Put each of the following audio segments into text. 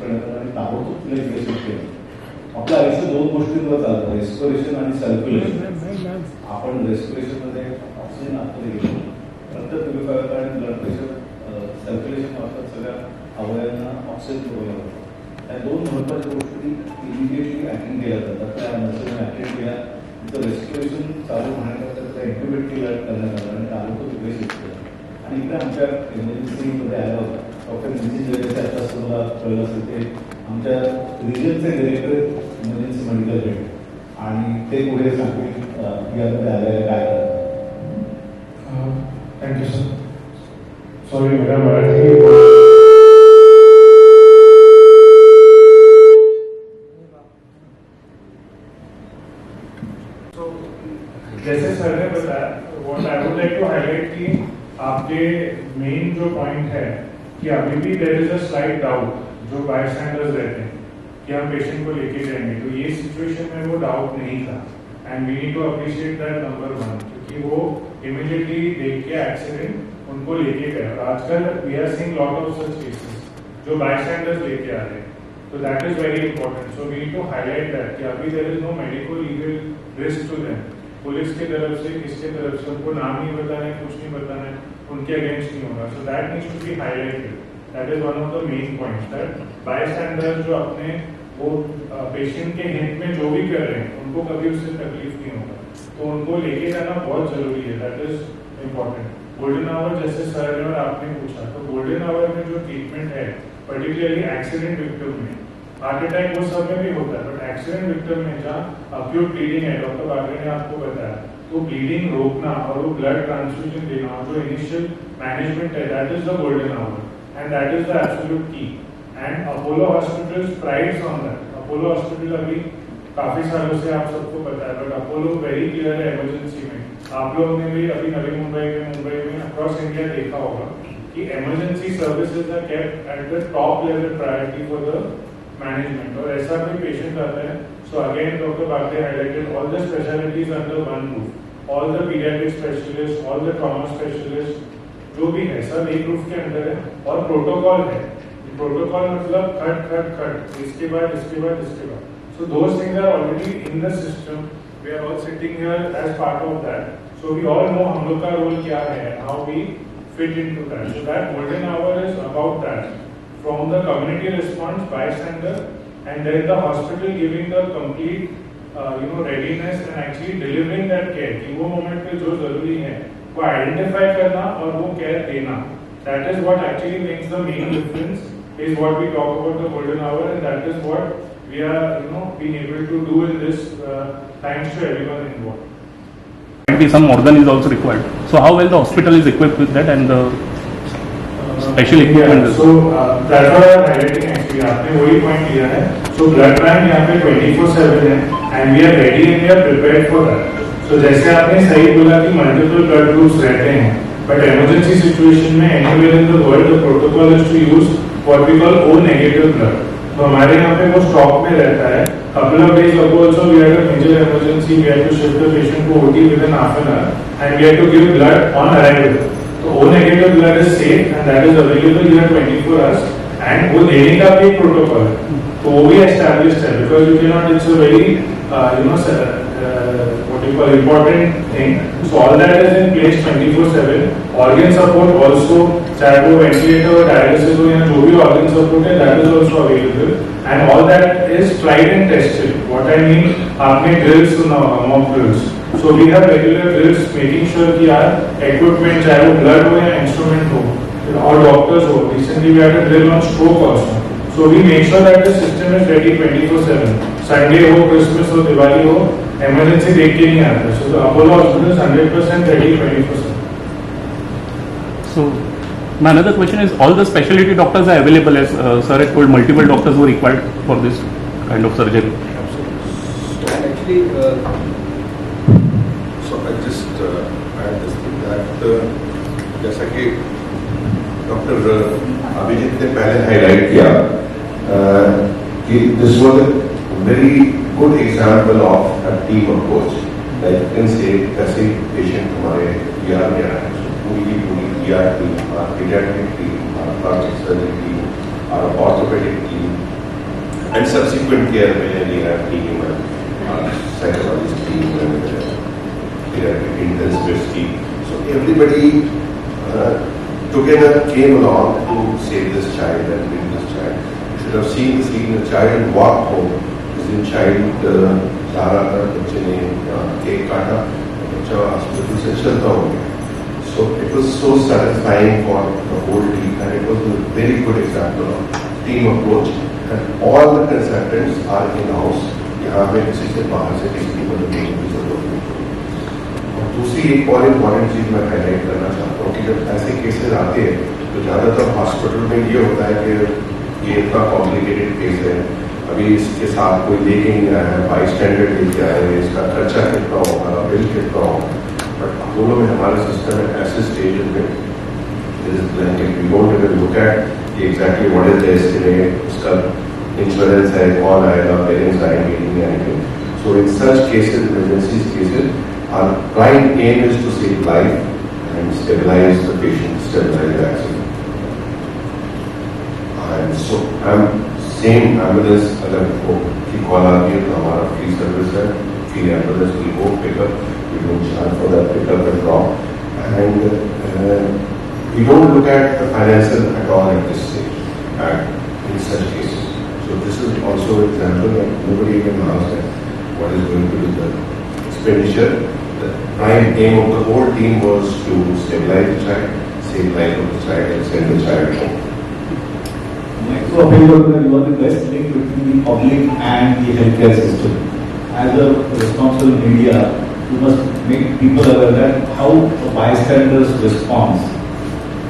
करण्यात आलं आणि ताबडतोब तिला इकडे शिफ्ट केलं. आपलं आयुष्य दोन गोष्टींवर चालतं, रेस्पिरेशन आणि सर्क्युलेशन. आपण रेस्पिरेशनमध्ये ऑक्सिजन आतमध्ये घेतो, नंतर तुम्ही कळत आणि ब्लड प्रेशर सर्क्युलेशन वाटतात सगळ्या अवयवांना ऑक्सिजन पुरवला जातो. त्या दोन महत्त्वाच्या गोष्टी इमिडिएटली ॲक्टिंग केल्या जातात. त्या नर्सने ॲक्टिंग केल्या, तिथं रेस्पिरेशन चालू होण्याकरता त्याचा इंक्युबेट करण्यात आलं आणि ताबडतोब इकडे शिफ्ट केलं. आणि इकडे आमच्या इमर्जन्सीमध्ये आला होता डॉक्टर नितीन जगेचे, आता तुम्हाला कळलं असेल ते आमच्या रिजनचे डिरेक्टर इमर्जन्सी मेडिकल हेड, आणि ते पुढे सांगतील यामध्ये आलेलं काय करतात. Thank you sir. सॉरी मेरा मराठी जैसे सर ने बताया, what I would like to highlight कि आपके मेन जो पॉइंट है कि अभी भी there is a slight doubt जो बायस्टैंडर्स रहते हैं कि हम पेशेंट को लेके जाएंगे, तो ये सिचुएशन में वो डाउट नहीं था and we need to appreciate that number 1, क्योंकि वो इमीडिएटली देख के एक्सीडेंट उनको लेके गए. और आजकल we are seeing lot of such cases जो बायस्टैंडर्स लेके आ रहे हैं, तो that is very important. So we need to highlight that कि अभी there is no medico legal risk to them. Police की तरफ से, किसके तरफ से, उनको नाम नहीं बताना है, कुछ नहीं बताना है, उनके अगेंस्ट नहीं होगा. So that needs to be highlighted. That is one of the main points that bystanders जो अपने वो पेशेंट के हित में जो भी कर रहे हैं उनको कभी उससे तकलीफ नहीं होगा, तो उनको लेके जाना बहुत जरूरी है. That is important. Golden hour जैसे सर ने और आपने पूछा, तो गोल्डन आवर में जो ट्रीटमेंट है पर्टिकुलरली एक्सीडेंट विक्टिम में, हार्ट अटैक वो सब में भी होता है, बट एक्सीडेंट विक्टिम में जहाँ अक्यूट ब्लीडिंग है, डॉक्टर बागरे ने आपको बताया, तो ब्लीडिंग रोकना और वो ब्लड ट्रांसफ्यूजन देना और जो इनिशियल मैनेजमेंट है, that is the golden hour and that is the absolute key. And Apollo hospitals prides on that. Apollo hospital अभी काफी सालों से आप सबको पता है, बट अपोलो वेरी क्लियर है इमरजेंसी में. आप लोग ने भी अभी नवी मुंबई में अक्रॉस इंडिया देखा होगा कि emergency services are kept at the top level priority for the management. और ऐसा कोई पेशेंट आता है, so again doctor Bagre highlighted all the specialities under one roof, all the paediatric specialist, all the trauma specialist, जो भी है सब एक रूफ के अंदर है. और प्रोटोकॉल है. प्रोटोकॉल मतलब खट खट खट, इसके बाद इसके बाद इसके बाद. So those things are already in the system. We are all sitting here as part of that. So we all know हम लोग का role क्या है, how we fit into that. So that golden hour is about that. From the community response, bystander, and then the hospital giving the complete, readiness and actually delivering that care. कि वो moment पे जो जरूरी है, वो identify करना और वो care देना. That is what actually makes the main difference. Is what we talk about the golden hour, and that is what we are, being able to do in this thanks to everyone involved. Maybe some organ is also required. So how well the hospital is equipped with that and the special equipment? Yeah, so that's what I am highlighting actually. आपने वही point लिया है. So blood bank यहाँ पे 24/7 है, and we are ready and we are prepared for that. So जैसे आपने सही बोला कि multiple blood groups रहते हैं, but emergency situation में anywhere in the world the protocol is to use what we call O negative blood. तो हमारे यहाँ पे वो स्टॉक में रहता है. couple of days ago also we had a major emergency. We had to shift the patient to OT within half an hour, and we had to give blood on arrival. So O negative blood is safe and that is available here 24 hours. And वो देने का भी protocol है, तो वो भी established है, because you cannot. It's a very what you call important thing. So all that is in place 24/7. Organ support also, चाहे वो वेंटिलेटर और डायलिसिस हो या जो भी ऑर्गन सपोर्ट है, that is also available, and all that is tried and tested. What I mean, आपने drills सुना होगा, mock drills. So we have regular drills making sure कि यार equipment, चाहे वो blood हो या instrument हो और doctors हो. Recently we had a drill on stroke also. So we make sure that the system is ready 24/7. Sunday हो, Christmas हो, Diwali हो, emergency देख के नहीं आता. So the Apollo Hospital is 100% ready 24/7. So my another question is, all the specialty doctors are available, as sir had told, multiple doctors were required for this kind of surgery. So actually, so I just add this thing that जैसा कि doctor Abhijit ने पहले highlight किया कि this was a very good example of a team approach. Like can say कैसे patient हमारे ER में आए, पूरी की पूरी ER team, paediatric team, plastic surgery team, our orthopedic team, and subsequent care में rehab team and psychologist team and pediatric intensivist team. So everybody together came along to save this child and bring this child. You should have seen the child walk home. This child सारा बच्चे ने cake काटा, बच्चा hospital से चलता हो गया. So it was so satisfying for the whole team, and it was a very good example of team approach. And all the consultants are in-house. यहाँ पे किसी से बाहर से किसी की मदद लेने की जरूरत नहीं. और दूसरी एक और इम्पोर्टेंट चीज मैं हाईलाइट करना चाहता हूँ कि जब ऐसे केसेस आते हैं तो ज्यादातर हॉस्पिटल में ये होता है कि ये इतना कॉम्प्लिकेटेड केस है, अभी इसके साथ कोई लेके नहीं आया है, बाई स्टैंडर्ड लेके आए हैं, इसका खर्चा कितना होगा, बिल कितना होगा. बट अपोलो में हमारा सिस्टम है ऐसे स्टेज में we don't even look at exactly what is the estimate, उसका इंश्योरेंस है, कौन आएगा, पेरेंट्स आएंगे नहीं आएंगे. So in such cases, emergency cases, our prime aim is to save life and stabilize the patient, stabilize the accident. And so same ambulance अगर वो की कॉल आती है तो हमारा फ्री सर्विस है, free ambulance will go pick up, we don't charge for that pick up and drop, and we don't look at the financial at all at this stage in such cases. So this is also an example that nobody even asks what is going to be the expenditure. The prime aim of the whole team was to stabilize the child, save life of the child, and send the child home. So, you are the best link between the public and the healthcare system. As a responsible media, you must make people aware that how the bystanders response.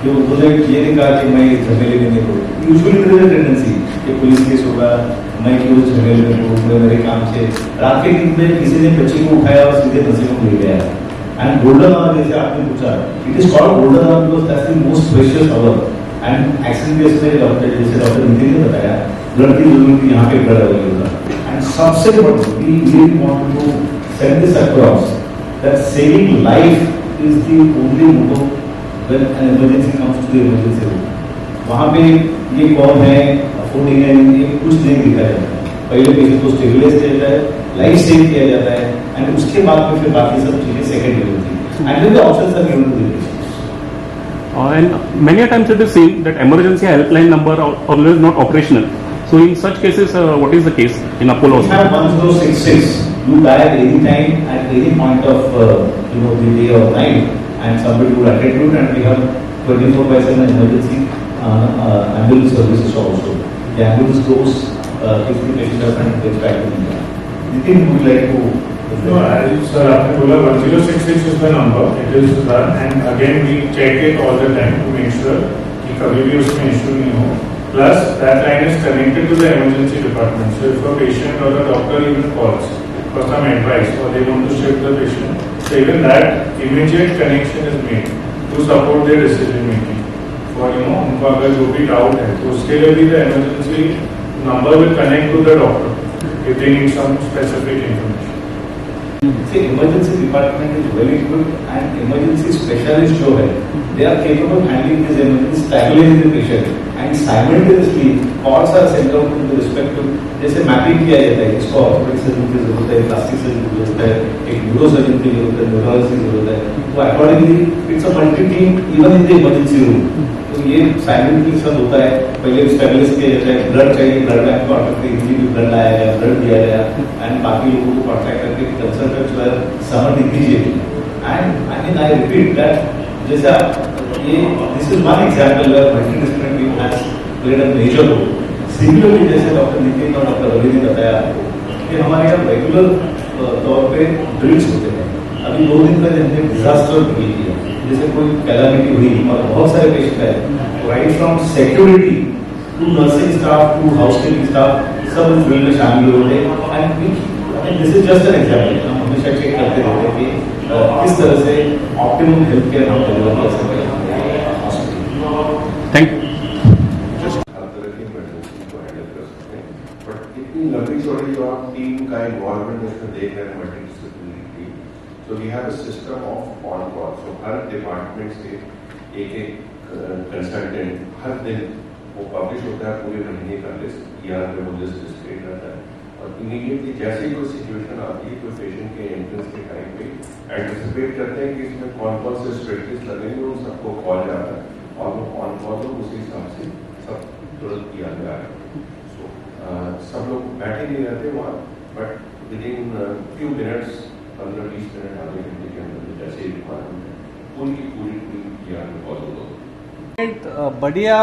कि वो बोले ये नहीं कहा कि मैं झमेले में नहीं हूँ. Usually there is a tendency कि पुलिस केस होगा, मैं क्यों झमेले में हूँ, मेरे काम से रात के दिन में किसी ने बच्ची को उठाया और सीधे नशे में ले गया. And golden hour जैसे आपने पूछा, it is called golden hour because that's the most precious hour. And accident case में डॉक्टर जैसे डॉक्टर नितिन ने बताया, ब्लड की जरूरत थी, यहाँ पे ब्लड अवेलेबल था. And सबसे बड़ा we really want to send this across that saving life is the only motto when an emergency comes to the emergency room. वहाँ पे ये कौन है, अफोर्डिंग है, ये कुछ नहीं दिखा जाता है. पहले पेशेंट को स्टेबलाइज किया जाता है, लाइफ सेव किया जाता है, एंड उसके बाद में फिर बाकी सब चीजें सेकेंडरी होती है. And then the options are given to the patients. And many a times it is seen that emergency helpline number are always not operational. So in such cases, what is the case in Apollo? We have 1066. You dial any time at any point of the day or night, and somebody will attend to it. And we have 24/7 emergency ambulance services also. The ambulance goes if the patient doesn't get back to India. Nitin, would you like to? No, sir, आपने बोला 1066 is the number. It is done, and again we check it all the time to make sure कि कभी भी उसमें issue नहीं हो. Plus that line is connected to the emergency department. So if a patient or a doctor even calls for some advice or they want to shift the patient, so even that immediate connection is made to support their decision making. For उनको अगर जो भी doubt है तो उसके लिए भी the emergency number will connect to the doctor if they need some specific information. See, emergency department is very good, and emergency specialist जो है, they are capable of handling this emergency, stabilizing the patient, and simultaneously calls are sent out with respect to जैसे mapping किया जाता है, इसको orthopaedic surgeon की जरूरत है, प्लास्टिक सर्जन की जरूरत है, एक न्यूरो सर्जन की जरूरत है, न्यूरोलॉजिस्ट की जरूरत है, तो accordingly it's a multi team even in the emergency room. तो ये साइमल्टेनियस होता है. पहले स्टेबलाइज किया जाता है, ब्लड चाहिए, ब्लड बैंक को ऑर्डर करके ब्लड लाया गया, ब्लड दिया गया, एंड बाकी लोगों को कॉन्टैक्ट करके consultants were summon immediately. And I mean I repeat that जैसा ये this is one example where multidisciplinary team has played a major role. Similarly जैसे डॉक्टर नितिन और डॉक्टर रवि ने बताया कि हमारे यहाँ रेगुलर तौर पे ड्रिल्स होते हैं. अभी 2 दिन पहले हमने डिजास्टर ड्रिल किया, जैसे कोई कैलामिटी हुई और बहुत सारे पेशेंट आए, right from security to nursing staff to housekeeping staff सब उस ड्रिल में शामिल हो गए. And this is just an example. हम हमेशा चेक करते रहते हैं कि किस तरह से ऑप्टिमम हेल्थ केयर हम डिलीवर कर सकते हैं हॉस्पिटल. Thank you. लंबी चौड़ी जो आप टीम का इन्वॉल्वमेंट उसमें देख रहे हैं, मल्टीडिसिप्लिनरी टीम, तो we have a system of on call. So हर डिपार्टमेंट से एक कंसल्टेंट हर दिन वो पब्लिश होता है पूरे महीने का लिस्ट, ER में वो लिस्ट डिस्प्ले रहता है, और इमीडिएटली जैसे ही कोई सिचुएशन आती है, कोई पेशेंट के एंट्रेंस के टाइम पे एंटिसिपेट करते हैं कि इसमें कौन कौन से स्ट्रेटजीज लगेंगे, उन सबको कॉल जाता है और वो ऑन कॉल हो उसी हिसाब से सब तुरंत किया गया है। सो सब लोग बैठे नहीं रहते वहाँ, but with in few minutes, 15-20 minute, आधे घंटे के अंदर जैसे ही रिक्वायरमेंट है पूरी ER में फॉलो हो। बढ़िया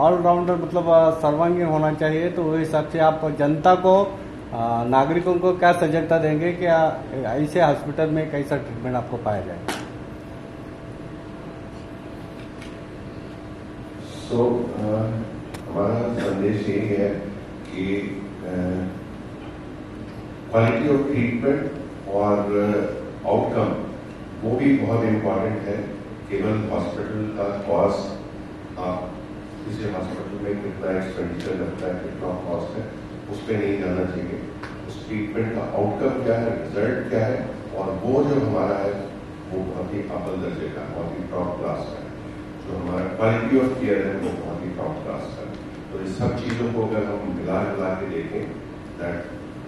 ऑलराउंडर मतलब सर्वांगीण होना चाहिए, तो उस हिसाब से आप जनता को नागरिकों को क्या सजगता देंगे कि ऐसे हॉस्पिटल में कैसा ट्रीटमेंट आपको पाया जाए? सो हमारा संदेश यही है कि क्वालिटी ऑफ ट्रीटमेंट और आउटकम वो भी बहुत इम्पोर्टेंट है। केवल हॉस्पिटल का कॉस्ट, आप किसी हॉस्पिटल में कितना एक्सपेंडिचर लगता है, कितना कॉस्ट है, उस पर नहीं जाना चाहिए। उस ट्रीटमेंट का आउटकम क्या है, रिजल्ट क्या है, और वो जो हमारा है वो बहुत ही अव्वल दर्जे का, बहुत ही टॉप क्लास का है। जो हमारा क्वालिटी ऑफ केयर है वो बहुत ही टॉप क्लास का है। तो इस सब चीज़ों को अगर हम मिला के देखें दैट,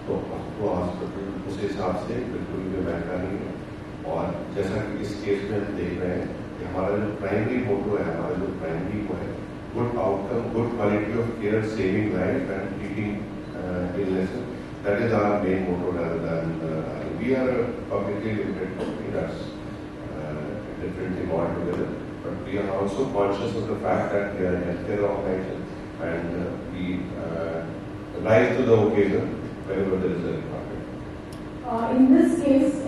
तो हॉस्पिटल उस हिसाब से बिल्कुल भी महंगा नहीं है। और जैसा कि इस केस में हम देख रहे हैं कि हमारा जो प्राइमरी मोटो है, हमारा जो प्राइमरी वो है good outcome, good quality of care, saving life and treating illnesses, that is our main motto rather than we are a publicly limited company, that's a different thing altogether, but we are also conscious of the fact that we are a healthcare organization and we rise to the occasion whenever there is a requirement. In this case,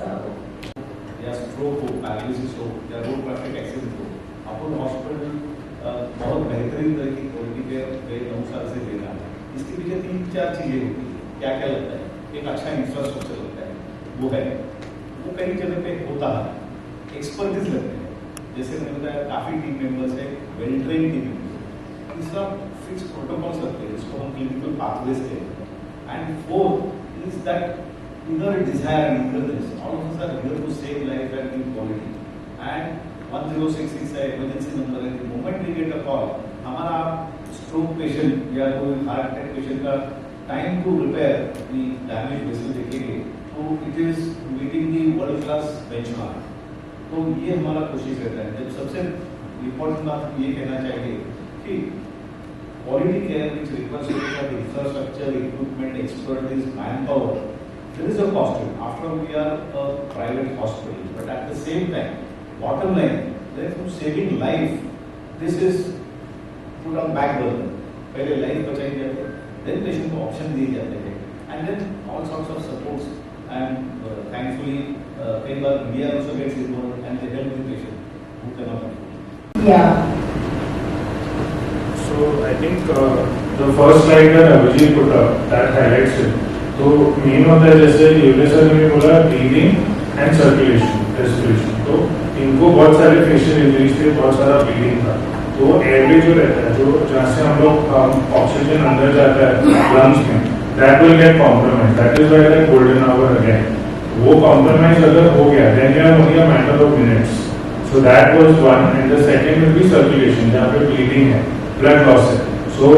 या stroke हो, paralysis हो या road traffic accident हो, अपन hospital बहुत बेहतरीन तरह की quality care गए 9 साल से दे रहा है। इसके पीछे 3-4 चीजें होती है। क्या क्या लगता है? एक अच्छा इंफ्रास्ट्रक्चर लगता है, वो है, वो कई जगह पे होता है। एक्सपर्टीज लगते हैं, जैसे मैंने बताया काफी टीम मेंबर्स है, वेल ट्रेन टीम मेंबर्स। तीसरा फिक्स प्रोटोकॉल्स लगते हैं जिसको हम क्लिनिकल पाथवेज कहते हैं। And fourth is that inner desire and eagerness. All of us are here to save life and give quality. And 106 is an emergency number. And the moment we get a call, हमारा stroke patient या कोई heart attack patient का time to repair the damaged vessel देखेंगे, तो it is meeting the world class benchmark. तो ये हमारा कोशिश रहता है। जब सबसे important बात ये कहना चाहिए कि quality care which requires infrastructure, equipment, expertise, manpower. There is a cost to it. After all, we are a private hospital, but at the same time, bottom line, therefore saving life, this is put on back burner. पहले life बचाई जाती है, then patient को option दिए जाते हैं, and then all sorts of supports, and thankfully, कई बार media also gets involved and they help the patient who cannot afford. yeah. So I think the first slide that Abhijit put up, that highlights it. तो main होता है, जैसे Yogesh sir ने बोला, bleeding and circulation, respiration. तो इनको बहुत सारे फेशियल इंजरीज थे, बहुत सारा ब्लीडिंग था। तो एयरवे जो रहता है, जो जहाँ से हम लोग ऑक्सीजन अंदर जाता है लंग्स में, that will get compromise. That is why that golden hour again. वो कॉम्प्रोमाइज अगर हो गया, then you are only a matter of minutes. So that was one. And the second will be circulation, जहाँ पे bleeding है, blood loss है। So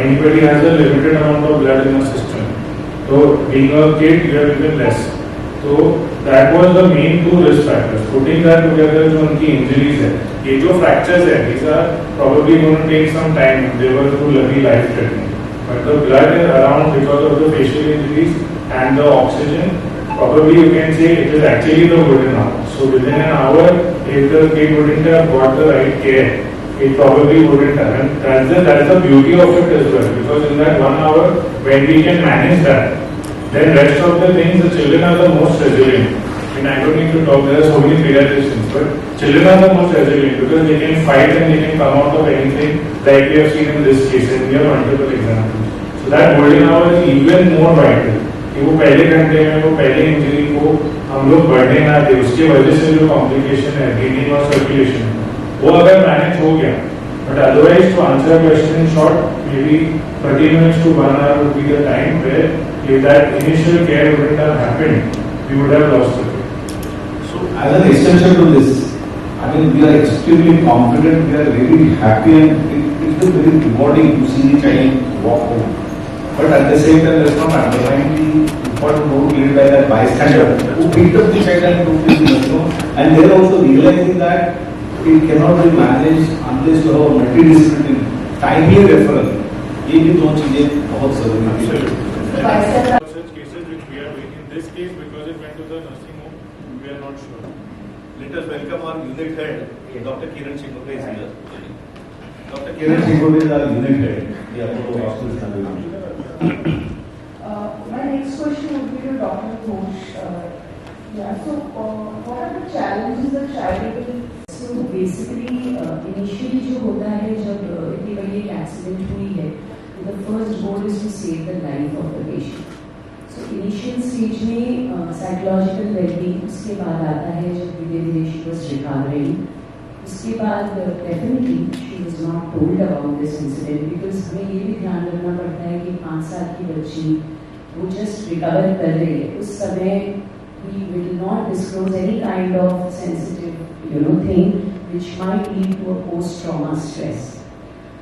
anybody has a limited amount of blood in the system. So being a kid, you have even less. So that was the main 2 risk factors. Putting that together, जो उनकी injuries है, ये जो fractures है, these are probably going to take some time. They were to be life threatening. But the blood around because of the facial injuries and the oxygen, probably you can say it is actually the golden hour. So within an hour, if the kid wouldn't have got the right care, it probably wouldn't have. And that's the beauty of it as well, because in that 1 hour, when we can manage that, then rest of the things, the children are the most resilient. And I don't need to talk, there are so many pediatricians, but children are the most resilient because they can fight and they can come out of anything, like we have seen in this case, and we have multiple examples. So that golden hour is even more vital. कि वो पहले घंटे में, वो पहले injury को हम लोग बढ़ने ना दे, उसकी वजह से जो कॉम्प्लिकेशन है, ब्लीडिंग और सर्कुलेशन, वो अगर मैनेज हो गया, but otherwise to answer a question in short, maybe 30 minutes to 1 hour would be the time where if that initial care wouldn't have happened, we would have lost the kid. So as an extension to this, I mean we are extremely confident, we are really happy, and it's is very rewarding to see the child walk home. But at the same time, let's not undermine the important role played by that bystander who picked up the child and took him to the nursing home. And they are also realizing that it cannot be managed unless you have a multidisciplinary timely referral. ये भी दो चीजें बहुत जरूरी हैं. Such cases which we are doing in this case because it went to the nursing home, we are not sure. Let us welcome our unit head, Dr. Kiran Shingode is here. Dr. Kiran Shingode is our unit head. The Apollo Hospitals Navi Mumbai. My next question would be to Dr. Ghosh. What are the challenges a child will? So basically, initially जो होता है जब इतनी बड़ी एक accident हुई है, the first goal is to save the life of the patient. So initial stage में psychological well-being, उसके बाद आता है जब धीरे-धीरे she was recovering. उसके बाद definitely she was not told about this incident because हमें ये भी ध्यान रखना पड़ता है कि 5 साल की बच्ची वो just recover कर रही है. उस समय we will not disclose any kind of sensitive thing which might lead to a post-trauma stress.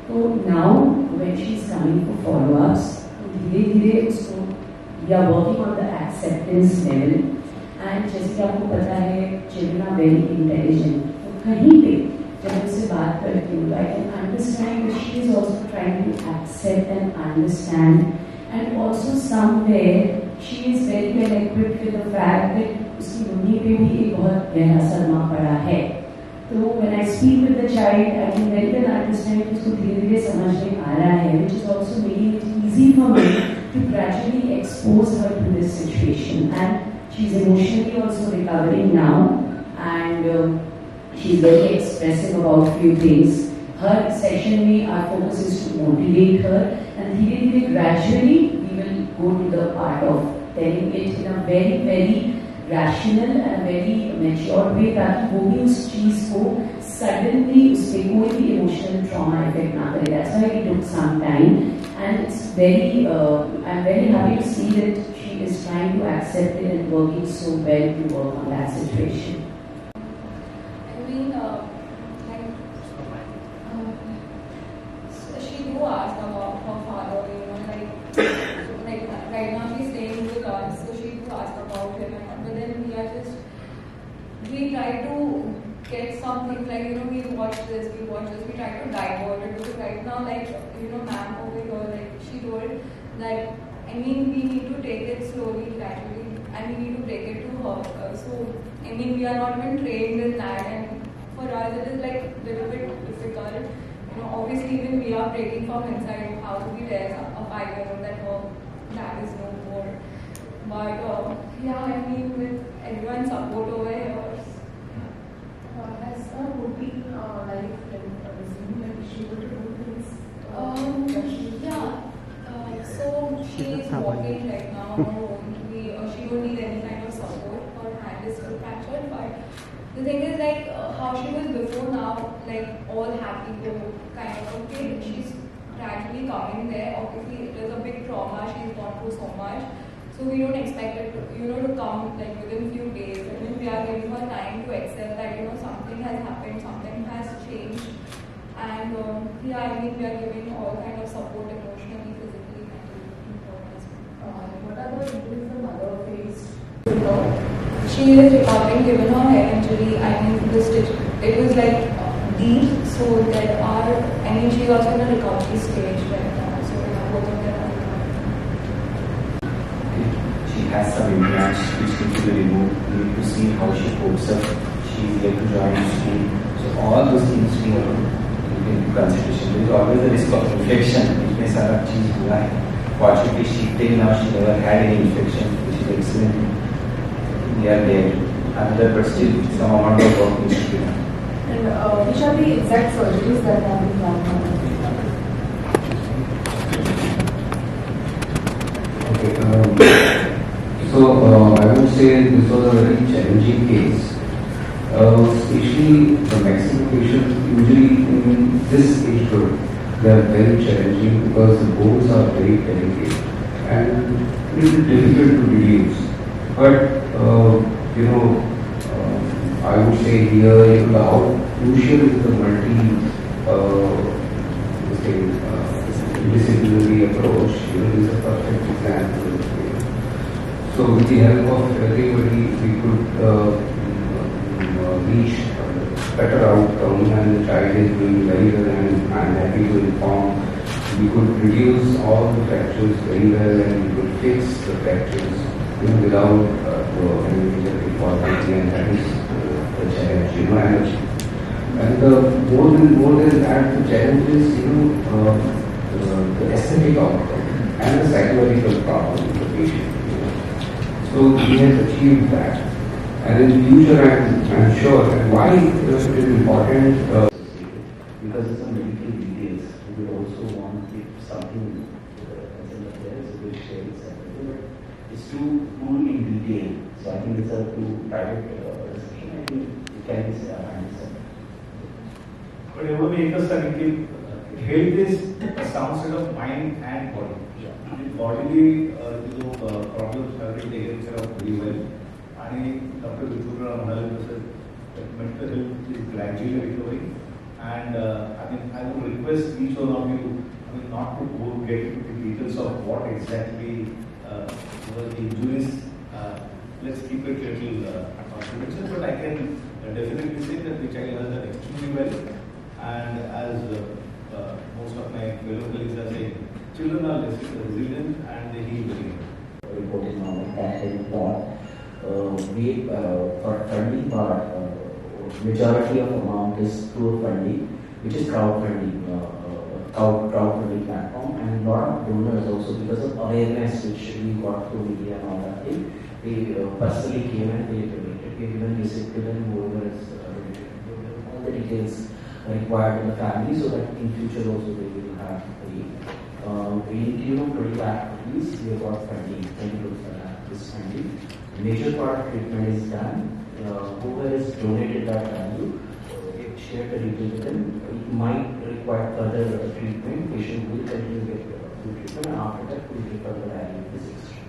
So now when she is coming for follow-ups, धीरे-धीरे उसको we are working on the acceptance level and जैसे कि आपको पता है children are very intelligent. तो कहीं पे जब उससे बात करती हूँ, I can understand that she is also trying to accept and understand, and also somewhere she is very well equipped with the fact that उसकी मम्मी पे भी एक बहुत गहरा सदमा पड़ा है. तो when I speak with the child, I can very well understand कि उसको धीरे-धीरे समझ में आ रहा है, which is also making it easy for me to gradually expose her to this situation. And she is emotionally also recovering now, and she is very expressive about few things. Her session में our focus is to motivate her, and धीरे-धीरे gradually we will go to the part of telling it in a very, very rational and very mature way ताकि वो भी उस चीज को suddenly उस पे कोई भी emotional trauma effect ना करे. That's why it took some time, and it's very I'm very happy to see that she is trying to accept it and working so well to work on that situation. I mean, she do ask about her father, like right now she's staying with us, so she do ask about him, but then we try to get something like, we watch this, we try to divert it, because right now, ma'am over here, she told that, we need to take it slowly, gradually, and we need to take it to her. So, we are not even trained in that, and for us it is a little bit difficult. Obviously even we are breaking from inside. How do we tell a 5-year-old that her dad is no more? But with everyone's support over here. Has her routine life resumed, like she able to do things? So she is walking right now on her own. She don't need any kind of support. Her hand is still fractured, but the thing is how she was before now, all happy go kind of okay. She's gradually coming there. Obviously it is a big trauma. She's gone through so much. So we don't expect it to come within few days. We are giving her time to accept that something has happened, something has changed, and we are giving all kind of support emotionally, physically, mentally. What are the injuries the mother faced? She is recovering given her head injury. The stitch, it was deep, so there are, she is also in a recovery stage right now, so both of them are recovering. She has some implants which need to be removed. We need to see how she copes up. She is yet to join school. So all those things we have to take into consideration. There is always a risk of infection, which may सारा चीज हुआ है. Fortunately, till now she never had any infection, which is excellent. We are there. But still some amount of work needs to be done. And which are the exact surgeries that have been done? Okay. I would say this was a very challenging case. Especially the maximum patients usually in this age group, they are very challenging because the bones are very delicate and it is difficult to reduce. But I would say here how crucial is the thing, disciplinary approach, is a perfect example. So with the help of everybody, we could reach better outcome, and the child is doing very well, and I'm happy to inform. We could reduce all the fractures very well, and we could fix the fractures without any major difficulty, and that is the challenge, and more than that, the challenge is the aesthetic outcome and the psychological problem of the patient. So he has achieved that, and in future I'm sure. And why it is important? Because it's a medical details. We would also want if something as in there is a good share separately, but it's too in detail. So I think it's a too private discussion. I think it can be handled. But एवढं मी एकच सांगेन की health is a sound of mind and body. Bodily problems have been taken care of very well. आणि doctor विठुराव म्हणाले तसं mental health is gradually recovering. And I would request each one of you, not to go get into the details of what exactly were the injuries. Let's keep it little confidential, but I can definitely say that the child has done extremely well. And as most of my fellow colleagues are saying, children are resilient and they heal very well. Reported now that we for funding part, majority of amount is through funding, which is crowdfunding platform, and a lot of donors also, because of awareness which we got through media and all that thing, they personally came and they donated. We even visited them whoever is all the details required in the family, so that in future also they will have we need 20 lakh rupees. We have got funding, 20 lakh this funding. Major part of treatment is done. Whoever has donated that value, share the details with them. It might require further treatment. Patient will continue to get treatment, and after that, we will refer the value of this extra.